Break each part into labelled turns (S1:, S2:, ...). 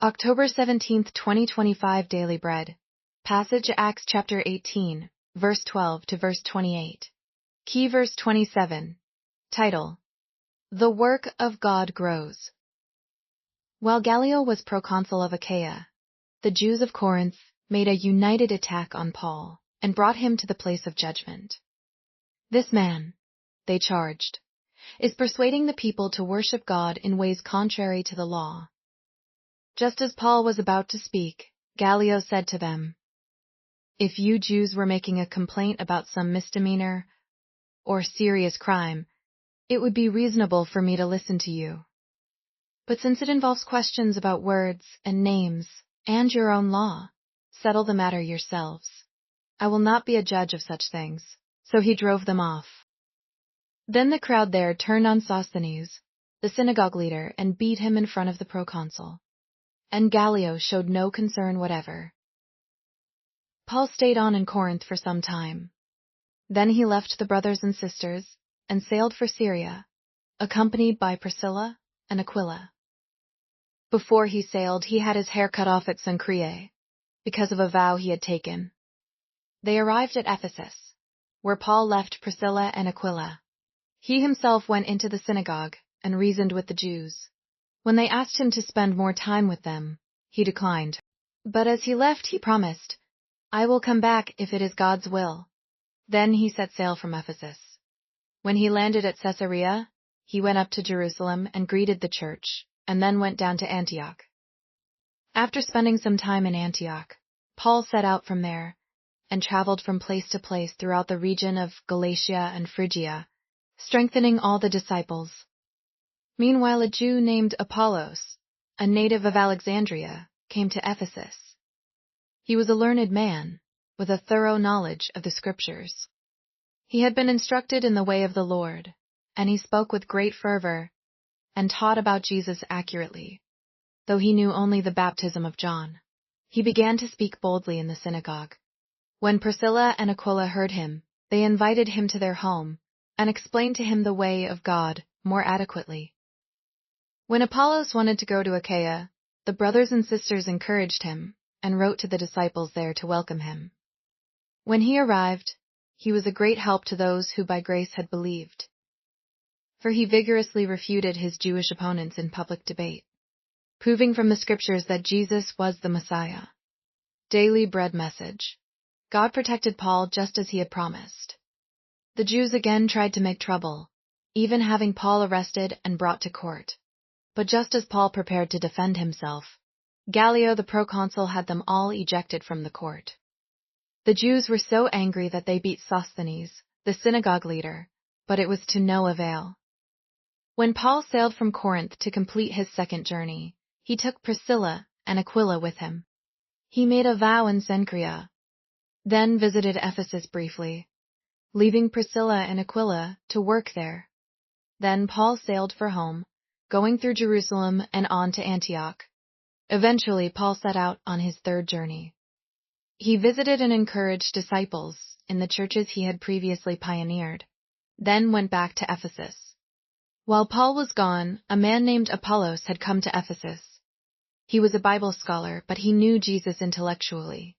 S1: October 17th, 2025 Daily Bread. Passage Acts chapter 18, verse 12 to verse 28. Key verse 27. Title: The Work of God Grows. While Gallio was proconsul of Achaia, the Jews of Corinth made a united attack on Paul and brought him to the place of judgment. This man, they charged, is persuading the people to worship God in ways contrary to the law. Just as Paul was about to speak, Gallio said to them, "If you Jews were making a complaint about some misdemeanor or serious crime, it would be reasonable for me to listen to you. But since it involves questions about words and names and your own law, settle the matter yourselves. I will not be a judge of such things." So he drove them off. Then the crowd there turned on Sosthenes, the synagogue leader, and beat him in front of the proconsul. And Gallio showed no concern whatever. Paul stayed on in Corinth for some time. Then he left the brothers and sisters and sailed for Syria, accompanied by Priscilla and Aquila. Before he sailed, he had his hair cut off at Cenchrea, because of a vow he had taken. They arrived at Ephesus, where Paul left Priscilla and Aquila. He himself went into the synagogue and reasoned with the Jews. When they asked him to spend more time with them, he declined. But as he left, he promised, "I will come back if it is God's will." Then he set sail from Ephesus. When he landed at Caesarea, he went up to Jerusalem and greeted the church, and then went down to Antioch. After spending some time in Antioch, Paul set out from there and traveled from place to place throughout the region of Galatia and Phrygia, strengthening all the disciples. Meanwhile, a Jew named Apollos, a native of Alexandria, came to Ephesus. He was a learned man, with a thorough knowledge of the Scriptures. He had been instructed in the way of the Lord, and he spoke with great fervor and taught about Jesus accurately, though he knew only the baptism of John. He began to speak boldly in the synagogue. When Priscilla and Aquila heard him, they invited him to their home and explained to him the way of God more adequately. When Apollos wanted to go to Achaia, the brothers and sisters encouraged him and wrote to the disciples there to welcome him. When he arrived, he was a great help to those who by grace had believed, for he vigorously refuted his Jewish opponents in public debate, proving from the Scriptures that Jesus was the Messiah. Daily Bread Message. God protected Paul just as he had promised. The Jews again tried to make trouble, even having Paul arrested and brought to court. But just as Paul prepared to defend himself, Gallio the proconsul had them all ejected from the court. The Jews were so angry that they beat Sosthenes, the synagogue leader, but it was to no avail. When Paul sailed from Corinth to complete his second journey, he took Priscilla and Aquila with him. He made a vow in Cenchrea, then visited Ephesus briefly, leaving Priscilla and Aquila to work there. Then Paul sailed for home, going through Jerusalem and on to Antioch. Eventually, Paul set out on his third journey. He visited and encouraged disciples in the churches he had previously pioneered, then went back to Ephesus. While Paul was gone, a man named Apollos had come to Ephesus. He was a Bible scholar, but he knew Jesus intellectually.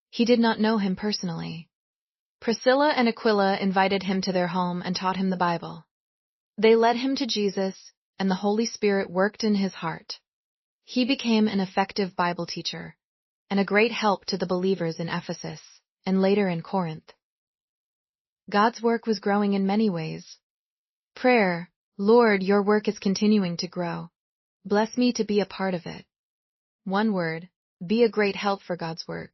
S1: He did not know him personally. Priscilla and Aquila invited him to their home and taught him the Bible. They led him to Jesus, and the Holy Spirit worked in his heart. He became an effective Bible teacher and a great help to the believers in Ephesus and later in Corinth. God's work was growing in many ways. Prayer: Lord, your work is continuing to grow. Bless me to be a part of it. One word: be a great help for God's work.